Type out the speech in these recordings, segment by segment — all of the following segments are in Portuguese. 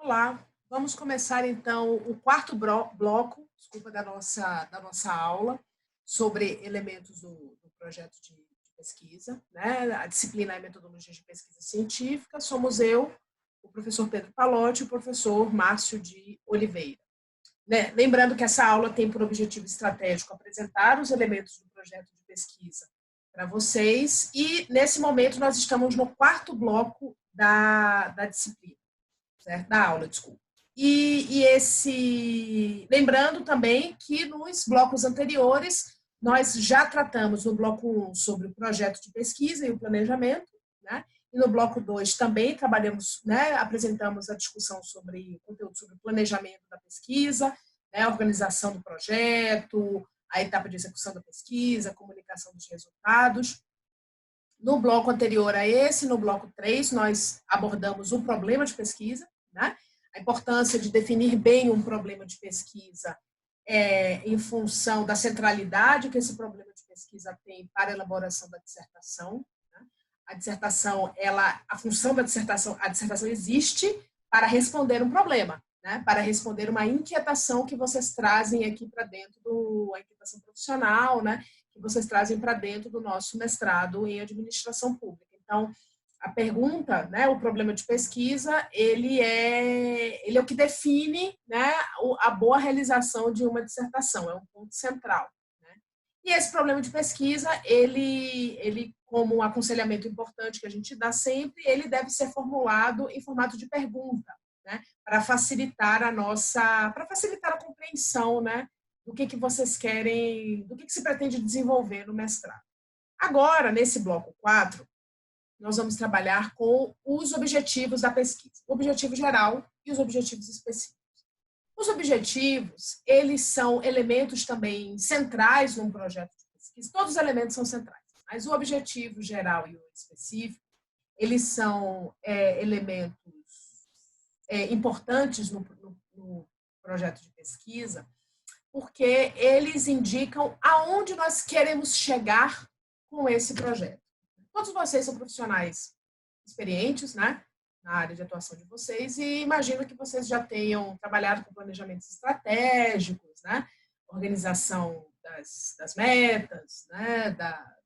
Olá, vamos começar então o quarto bloco, desculpa, da nossa aula sobre elementos do projeto de pesquisa, né? A disciplina é metodologia de pesquisa científica. Somos eu, o professor Pedro Palotti e o professor Márcio de Oliveira. Né? Lembrando que essa aula tem por objetivo estratégico apresentar os elementos do projeto de pesquisa para vocês e, nesse momento, nós estamos no quarto bloco da disciplina, certo? Da aula, desculpa. Lembrando também que nos blocos anteriores nós já tratamos no bloco 1 sobre o projeto de pesquisa e o planejamento, né? E no bloco 2 também trabalhamos, né, apresentamos a discussão sobre conteúdo sobre o planejamento da pesquisa, né, a organização do projeto, a etapa de execução da pesquisa, a comunicação dos resultados. No bloco anterior a esse, no bloco 3, nós abordamos o problema de pesquisa, né? A importância de definir bem um problema de pesquisa em função da centralidade que esse problema de pesquisa tem para a elaboração da dissertação. Né? A dissertação, a função da dissertação, a dissertação existe para responder um problema, né? Para responder uma inquietação que vocês trazem aqui para dentro a inquietação profissional, né? Que vocês trazem para dentro do nosso mestrado em administração pública. Então, a pergunta, né, o problema de pesquisa, ele é o que define, né, a boa realização de uma dissertação, é um ponto central. Né? E esse problema de pesquisa, ele, como um aconselhamento importante que a gente dá sempre, ele deve ser formulado em formato de pergunta, né, para facilitar para facilitar a compreensão, né, do que vocês querem, do que se pretende desenvolver no mestrado. Agora, nesse bloco 4, nós vamos trabalhar com os objetivos da pesquisa, o objetivo geral e os objetivos específicos. Os objetivos, eles são elementos também centrais num projeto de pesquisa, todos os elementos são centrais, mas o objetivo geral e o específico, eles são elementos importantes no projeto de pesquisa, porque eles indicam aonde nós queremos chegar com esse projeto. Todos vocês são profissionais experientes, né, na área de atuação de vocês, e imagino que vocês já tenham trabalhado com planejamentos estratégicos, né, organização das metas, né,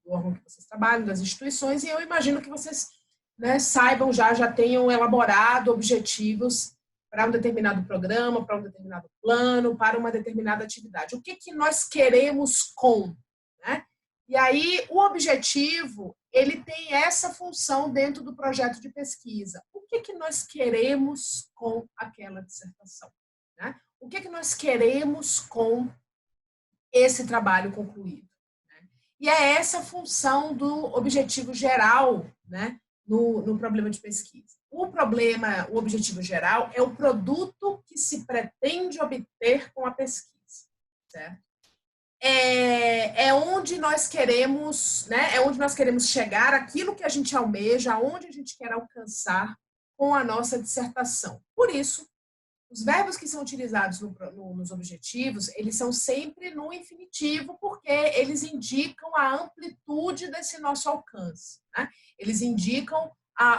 do órgão que vocês trabalham, das instituições, e eu imagino que vocês, né, saibam já tenham elaborado objetivos para um determinado programa, para um determinado plano, para uma determinada atividade. O que nós queremos com, né? E aí, o objetivo, ele tem essa função dentro do projeto de pesquisa. O que nós queremos com aquela dissertação? Né? O que nós queremos com esse trabalho concluído? Né? E é essa função do objetivo geral, né, no problema de pesquisa. O objetivo geral é o produto que se pretende obter com a pesquisa, certo? É onde nós queremos, né? É onde nós queremos chegar, aquilo que a gente almeja, aonde a gente quer alcançar com a nossa dissertação. Por isso, os verbos que são utilizados nos objetivos, eles são sempre no infinitivo, porque eles indicam a amplitude desse nosso alcance. Né? Eles indicam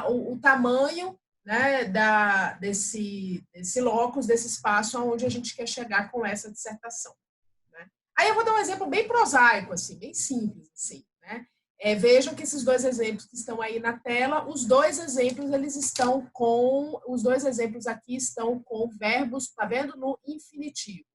o tamanho, né, desse locus, desse espaço aonde a gente quer chegar com essa dissertação. Aí eu vou dar um exemplo bem prosaico, assim, bem simples, assim, né? Vejam que esses dois exemplos que estão aí na tela, os dois exemplos aqui estão com verbos, tá vendo? No infinitivo.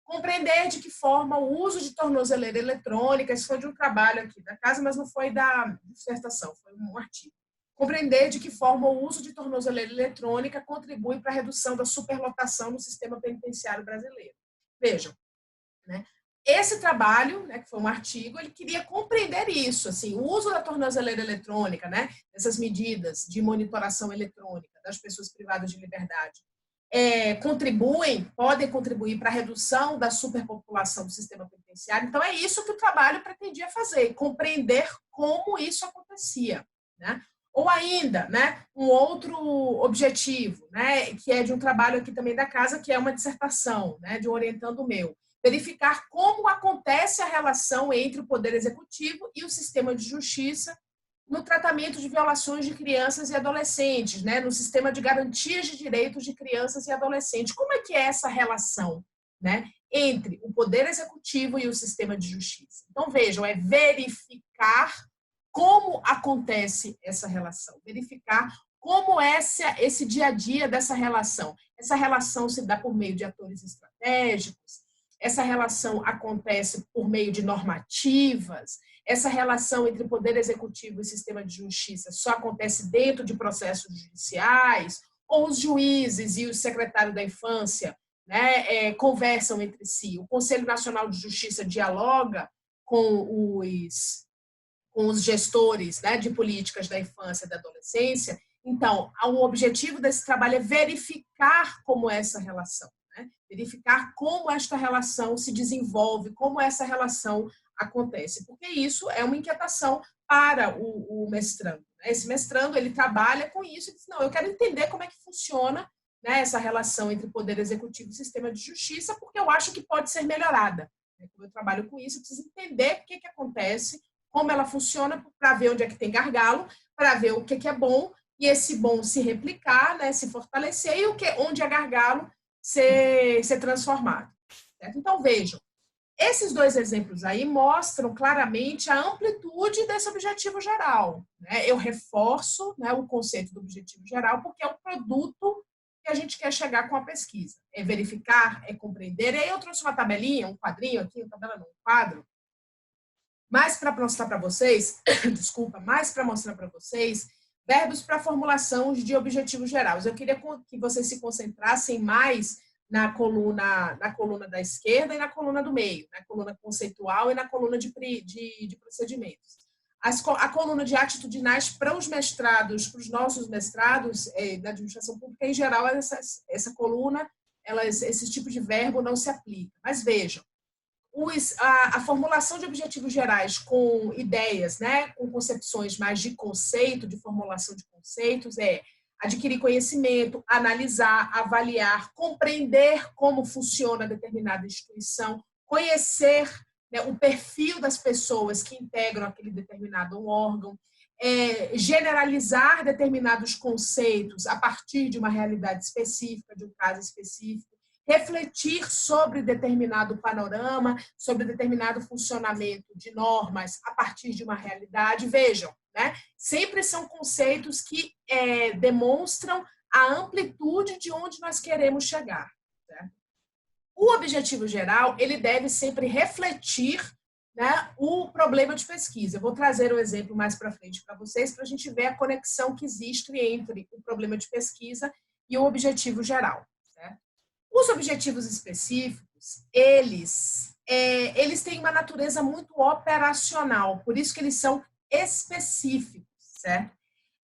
Compreender de que forma o uso de tornozeleira eletrônica, isso foi de um trabalho aqui da casa, mas não foi da dissertação, foi um artigo. Compreender de que forma o uso de tornozeleira eletrônica contribui para a redução da superlotação no sistema penitenciário brasileiro. Vejam, né? Esse trabalho, né, que foi um artigo, ele queria compreender isso, assim, o uso da tornozeleira eletrônica, né, essas medidas de monitoração eletrônica das pessoas privadas de liberdade, podem contribuir para a redução da superpopulação do sistema penitenciário. Então, é isso que o trabalho pretendia fazer, compreender como isso acontecia, né? Ou ainda, né, um outro objetivo, né, que é de um trabalho aqui também da casa, que é uma dissertação, né, de um orientando meu, verificar como acontece a relação entre o Poder Executivo e o sistema de justiça no tratamento de violações de crianças e adolescentes, né, no sistema de garantias de direitos de crianças e adolescentes. Como é que é essa relação, né, entre o Poder Executivo e o sistema de justiça? Então, vejam, é verificar como acontece essa relação, verificar como é esse dia a dia dessa relação. Essa relação se dá por meio de atores estratégicos, essa relação acontece por meio de normativas, essa relação entre poder executivo e sistema de justiça só acontece dentro de processos judiciais, ou os juízes e o secretário da infância, né, conversam entre si. O Conselho Nacional de Justiça dialoga com os gestores, né, de políticas da infância e da adolescência. Então, o objetivo desse trabalho é verificar como é essa relação, né? Verificar como esta relação se desenvolve, como essa relação acontece, porque isso é uma inquietação para o mestrando. Esse mestrando, ele trabalha com isso e diz, não, eu quero entender como é que funciona, né, essa relação entre poder executivo e sistema de justiça, porque eu acho que pode ser melhorada. Como eu trabalho com isso, eu preciso entender o que acontece, como ela funciona, para ver onde é que tem gargalo, para ver o que é bom, e esse bom se replicar, né, se fortalecer, e onde é gargalo ser transformado. Certo? Então, vejam, esses dois exemplos aí mostram claramente a amplitude desse objetivo geral. Né? Eu reforço, né, o conceito do objetivo geral, porque é um produto que a gente quer chegar com a pesquisa. É verificar, é compreender. E aí eu trouxe uma tabelinha, um quadrinho aqui, uma tabela não, um quadro, mais para mostrar para vocês, desculpa, mais para mostrar para vocês verbos para formulação de objetivos gerais. Eu queria que vocês se concentrassem mais na coluna da esquerda e na coluna do meio, na coluna conceitual e na coluna de procedimentos. A coluna de atitudinais para os mestrados, para os nossos mestrados da administração pública, em geral, essa coluna, esse tipo de verbo não se aplica. Mas vejam, a formulação de objetivos gerais com ideias, né, com concepções mais de conceito, de formulação de conceitos, é adquirir conhecimento, analisar, avaliar, compreender como funciona determinada instituição, conhecer, né, o perfil das pessoas que integram aquele determinado órgão, generalizar determinados conceitos a partir de uma realidade específica, de um caso específico, refletir sobre determinado panorama, sobre determinado funcionamento de normas a partir de uma realidade. Vejam, né? Sempre são conceitos que demonstram a amplitude de onde nós queremos chegar. Né? O objetivo geral, ele deve sempre refletir, né, o problema de pesquisa. Eu vou trazer um exemplo mais para frente para vocês, para a gente ver a conexão que existe entre o problema de pesquisa e o objetivo geral. Certo? Os objetivos específicos, eles têm uma natureza muito operacional, por isso que eles são específicos, certo?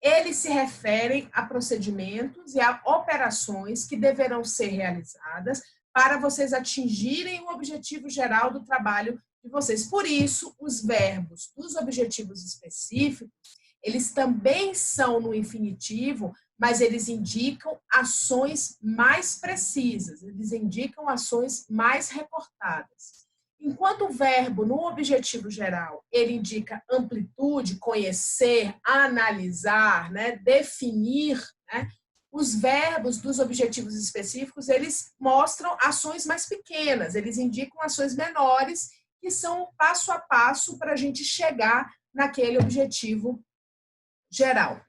Eles se referem a procedimentos e a operações que deverão ser realizadas para vocês atingirem o objetivo geral do trabalho de vocês. Por isso, os verbos dos objetivos específicos, eles também são no infinitivo, mas eles indicam ações mais precisas, eles indicam ações mais recortadas. Enquanto o verbo, no objetivo geral, ele indica amplitude, conhecer, analisar, né, definir, né, os verbos dos objetivos específicos, eles mostram ações mais pequenas, eles indicam ações menores, que são passo a passo para a gente chegar naquele objetivo geral.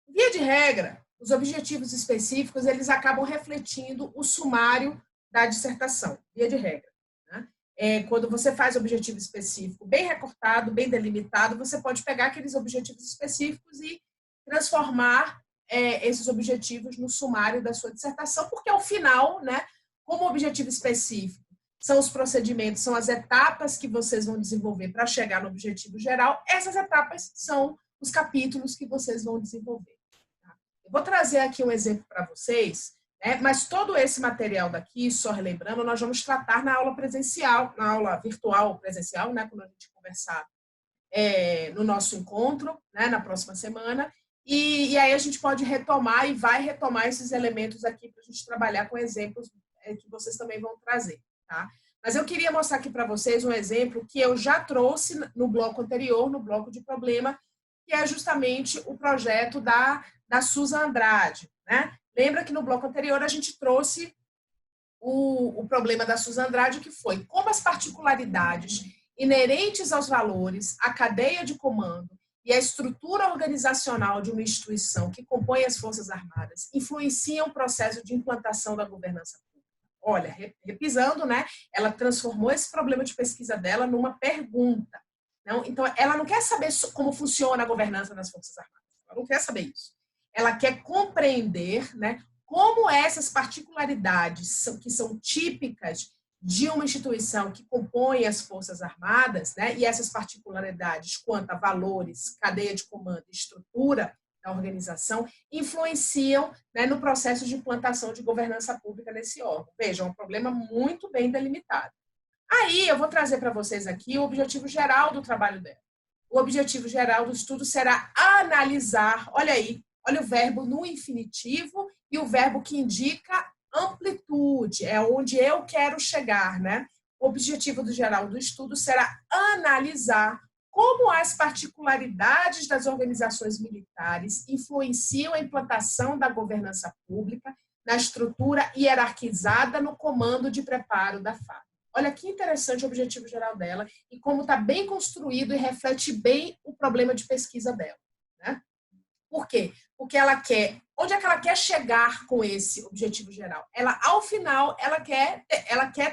Via de regra, os objetivos específicos, eles acabam refletindo o sumário da dissertação, via de regra. Né? Quando você faz objetivo específico bem recortado, bem delimitado, você pode pegar aqueles objetivos específicos e transformar esses objetivos no sumário da sua dissertação, porque ao final, né, como objetivo específico, são os procedimentos, são as etapas que vocês vão desenvolver para chegar no objetivo geral, essas etapas são os capítulos que vocês vão desenvolver. Tá? Eu vou trazer aqui um exemplo para vocês, né? Mas todo esse material daqui, só relembrando, nós vamos tratar na aula presencial, na aula virtual presencial, né? Quando a gente conversar no nosso encontro, né? Na próxima semana, e aí a gente pode retomar e vai retomar esses elementos aqui para a gente trabalhar com exemplos que vocês também vão trazer. Tá? Mas eu queria mostrar aqui para vocês um exemplo que eu já trouxe no bloco anterior, no bloco de problema, que é justamente o projeto da Susan Andrade, né? Lembra que no bloco anterior a gente trouxe o problema da Susan Andrade, que foi como as particularidades inerentes aos valores, à cadeia de comando e à estrutura organizacional de uma instituição que compõe as Forças Armadas influenciam o processo de implantação da governança pública. Olha, repisando, né? Ela transformou esse problema de pesquisa dela numa pergunta. Não? Então, ela não quer saber como funciona a governança das Forças Armadas. Ela não quer saber isso. Ela quer compreender, né, como essas particularidades que são típicas de uma instituição que compõe as Forças Armadas, né, e essas particularidades quanto a valores, cadeia de comando e estrutura da organização, influenciam, né, no processo de implantação de governança pública nesse órgão. Vejam, é um problema muito bem delimitado. Aí eu vou trazer para vocês aqui o objetivo geral do trabalho dela. O objetivo geral do estudo será analisar, olha aí, olha o verbo no infinitivo e o verbo que indica amplitude, é onde eu quero chegar, né? O objetivo geral do estudo será analisar como as particularidades das organizações militares influenciam a implantação da governança pública na estrutura hierarquizada no comando de preparo da FAB. Olha que interessante o objetivo geral dela e como está bem construído e reflete bem o problema de pesquisa dela, né? Por quê? Porque ela quer, onde é que ela quer chegar com esse objetivo geral? Ela, ao final, ela quer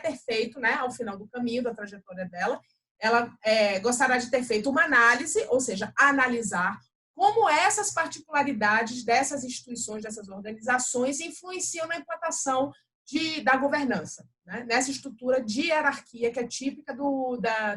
ter feito, né, ao final do caminho, da trajetória dela, ela gostaria de ter feito uma análise, ou seja, analisar como essas particularidades dessas instituições, dessas organizações, influenciam na implantação da governança, né, nessa estrutura de hierarquia que é típica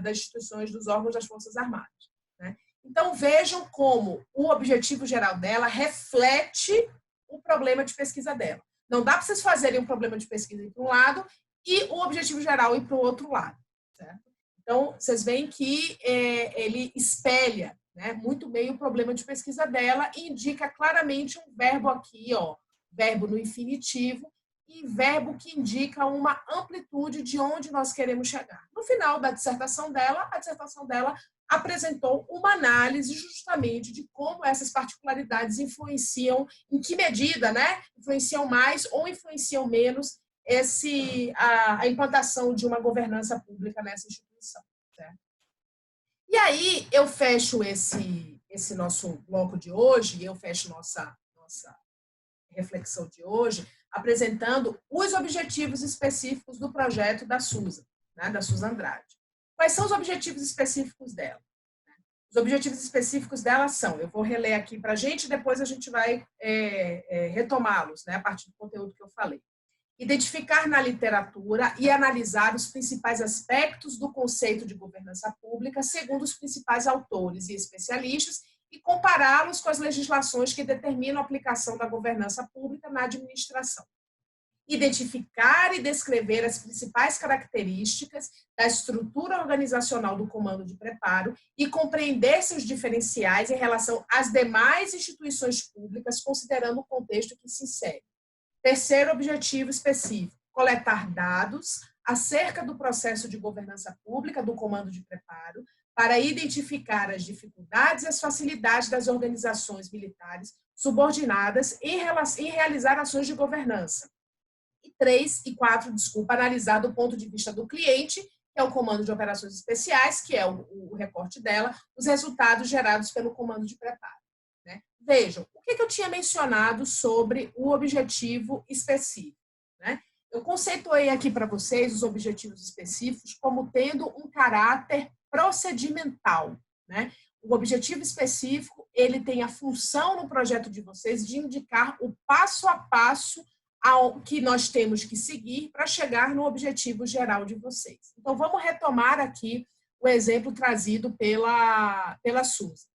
das instituições, dos órgãos das Forças Armadas, né? Então, vejam como o objetivo geral dela reflete o problema de pesquisa dela. Não dá para vocês fazerem um problema de pesquisa ir para um lado e o objetivo geral ir para o outro lado, certo? Então, vocês veem que ele espelha, né, muito bem o problema de pesquisa dela e indica claramente um verbo aqui, ó, verbo no infinitivo, e verbo que indica uma amplitude de onde nós queremos chegar. No final da dissertação dela, a dissertação dela apresentou uma análise justamente de como essas particularidades influenciam, em que medida, né, influenciam mais ou influenciam menos a implantação de uma governança pública nessa instituição. Certo? E aí eu fecho esse nosso bloco de hoje, eu fecho nossa reflexão de hoje, apresentando os objetivos específicos do projeto da Susan, né, da Susan Andrade. Quais são os objetivos específicos dela? Os objetivos específicos dela são, eu vou reler aqui para a gente, depois a gente vai retomá-los, né, a partir do conteúdo que eu falei. Identificar na literatura e analisar os principais aspectos do conceito de governança pública segundo os principais autores e especialistas e compará-los com as legislações que determinam a aplicação da governança pública na administração. Identificar e descrever as principais características da estrutura organizacional do comando de preparo e compreender seus diferenciais em relação às demais instituições públicas, considerando o contexto que se insere. Terceiro objetivo específico, coletar dados acerca do processo de governança pública do comando de preparo para identificar as dificuldades e as facilidades das organizações militares subordinadas em realizar ações de governança. E 4, analisar do ponto de vista do cliente, que é o Comando de Operações Especiais, que é o recorte dela, os resultados gerados pelo Comando de Preparo. Né? Vejam, o que eu tinha mencionado sobre o objetivo específico? Né? Eu conceituei aqui para vocês os objetivos específicos como tendo um caráter procedimental. Né? O objetivo específico, ele tem a função no projeto de vocês de indicar o passo a passo que nós temos que seguir para chegar no objetivo geral de vocês. Então, vamos retomar aqui o exemplo trazido pela Susan.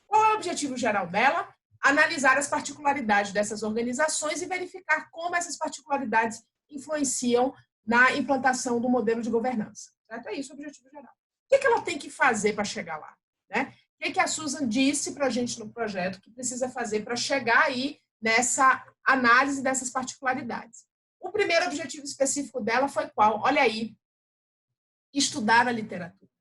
Qual é o objetivo geral dela? Analisar as particularidades dessas organizações e verificar como essas particularidades influenciam na implantação do modelo de governança. Certo? É isso o objetivo geral. O que ela tem que fazer para chegar lá? Né? O que a Susan disse para a gente no projeto que precisa fazer para chegar aí nessa análise dessas particularidades? O primeiro objetivo específico dela foi qual? Olha aí, estudar a literatura.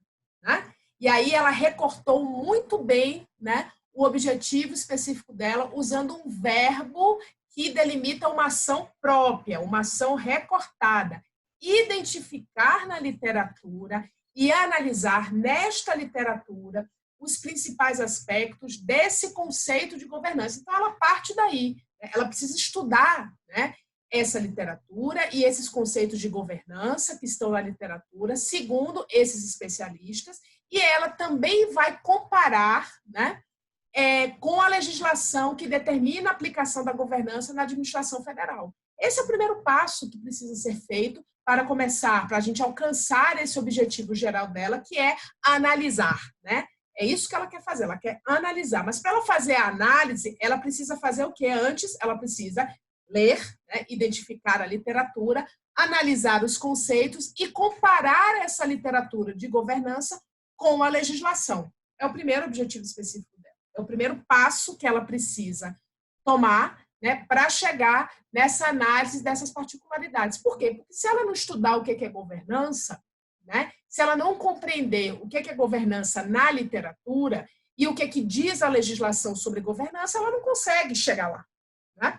Né? E aí ela recortou muito bem, né, o objetivo específico dela, usando um verbo que delimita uma ação própria, uma ação recortada. Identificar na literatura e analisar nesta literatura os principais aspectos desse conceito de governança. Então, ela parte daí. Ela precisa estudar, né, essa literatura e esses conceitos de governança que estão na literatura, segundo esses especialistas, e ela também vai comparar, né, com a legislação que determina a aplicação da governança na administração federal. Esse é o primeiro passo que precisa ser feito para começar, para a gente alcançar esse objetivo geral dela, que é analisar, né? É isso que ela quer fazer, ela quer analisar. Mas para ela fazer a análise, ela precisa fazer o quê? Antes, ela precisa ler, né, identificar a literatura, analisar os conceitos e comparar essa literatura de governança com a legislação. É o primeiro objetivo específico dela. É o primeiro passo que ela precisa tomar, né, para chegar nessa análise dessas particularidades. Por quê? Porque se ela não estudar o que é governança, né, se ela não compreender o que é governança na literatura e o que diz a legislação sobre governança, ela não consegue chegar lá, né?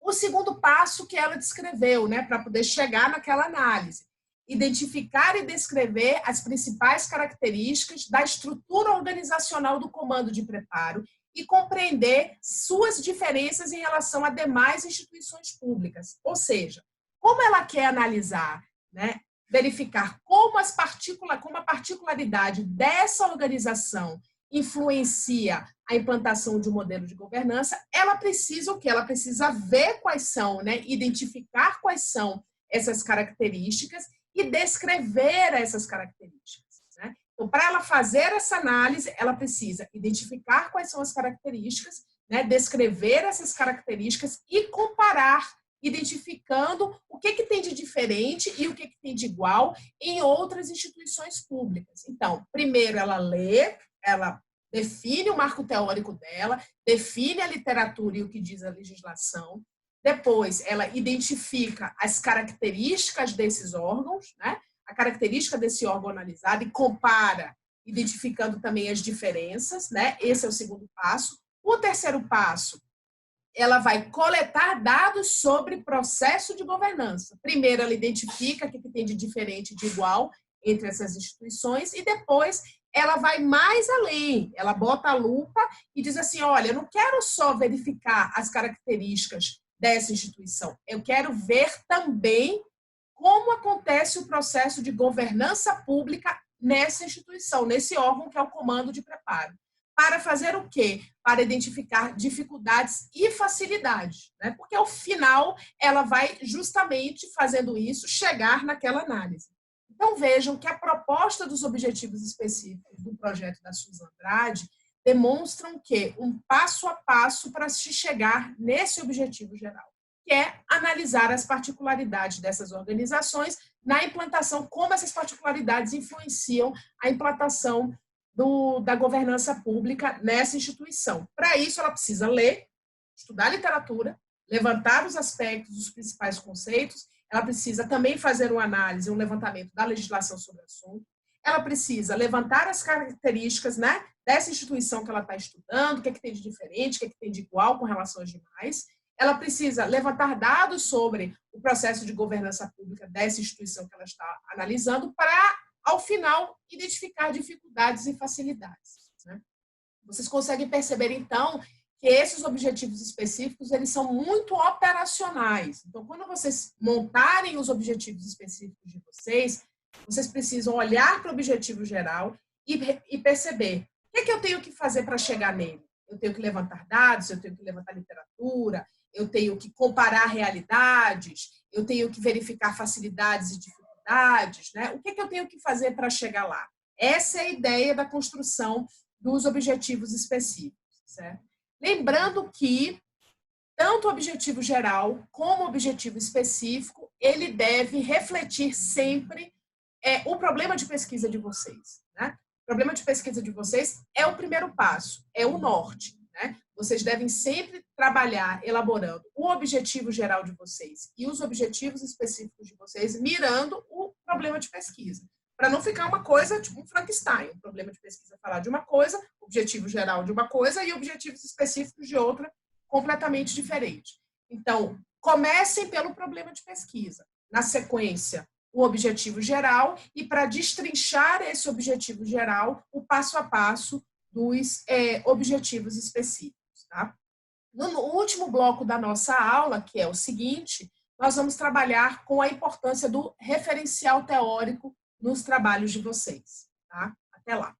O segundo passo que ela descreveu, né, para poder chegar naquela análise: identificar e descrever as principais características da estrutura organizacional do comando de preparo e compreender suas diferenças em relação a demais instituições públicas. Ou seja, como ela quer analisar, né, verificar como a particularidade dessa organização influencia a implantação de um modelo de governança, ela precisa o quê? Ela precisa ver quais são, né, identificar quais são essas características e descrever essas características, né? Então, para ela fazer essa análise, ela precisa identificar quais são as características, né, descrever essas características e comparar, identificando o que tem de diferente e o que tem de igual em outras instituições públicas. Então, primeiro ela lê, ela define o marco teórico dela, define a literatura e o que diz a legislação. Depois, ela identifica as características desses órgãos, né? A característica desse órgão analisado e compara, identificando também as diferenças, né? Esse é o segundo passo. O terceiro passo, ela vai coletar dados sobre processo de governança. Primeiro, ela identifica o que tem de diferente e de igual entre essas instituições e depois ela vai mais além. Ela bota a lupa e diz assim, olha, eu não quero só verificar as características dessa instituição, eu quero ver também como acontece o processo de governança pública nessa instituição, nesse órgão que é o comando de preparo. Para fazer o quê? Para identificar dificuldades e facilidades, né? Porque ao final ela vai justamente fazendo isso chegar naquela análise. Então vejam que a proposta dos objetivos específicos do projeto da Susan Andrade demonstram que um passo a passo para se chegar nesse objetivo geral, que é analisar as particularidades dessas organizações na implantação, como essas particularidades influenciam a implantação da governança pública nessa instituição. Para isso, ela precisa ler, estudar literatura, levantar os aspectos, os principais conceitos, ela precisa também fazer uma análise, um levantamento da legislação sobre o assunto, ela precisa levantar as características, né, dessa instituição que ela está estudando, o que tem de diferente, o que tem de igual com relação às demais. Ela precisa levantar dados sobre o processo de governança pública dessa instituição que ela está analisando para, ao final, identificar dificuldades e facilidades, né? Vocês conseguem perceber, então, que esses objetivos específicos, eles são muito operacionais. Então, quando vocês montarem os objetivos específicos de vocês, vocês precisam olhar para o objetivo geral e perceber o que eu tenho que fazer para chegar nele. Eu tenho que levantar dados, eu tenho que levantar literatura, eu tenho que comparar realidades, eu tenho que verificar facilidades e dificuldades, né? O que eu tenho que fazer para chegar lá? Essa é a ideia da construção dos objetivos específicos, certo? Lembrando que tanto o objetivo geral como o objetivo específico, ele deve refletir sempre o problema de pesquisa de vocês, né? O problema de pesquisa de vocês é o primeiro passo, é o norte, né? Vocês devem sempre trabalhar elaborando o objetivo geral de vocês e os objetivos específicos de vocês, mirando o problema de pesquisa. para não ficar uma coisa tipo um Frankenstein, um problema de pesquisa falar de uma coisa, objetivo geral de uma coisa e objetivos específicos de outra, completamente diferente. Então, comecem pelo problema de pesquisa. Na sequência, o objetivo geral e, para destrinchar esse objetivo geral, o passo a passo dos objetivos específicos. Tá? No último bloco da nossa aula, que é o seguinte, nós vamos trabalhar com a importância do referencial teórico nos trabalhos de vocês. Tá? Até lá.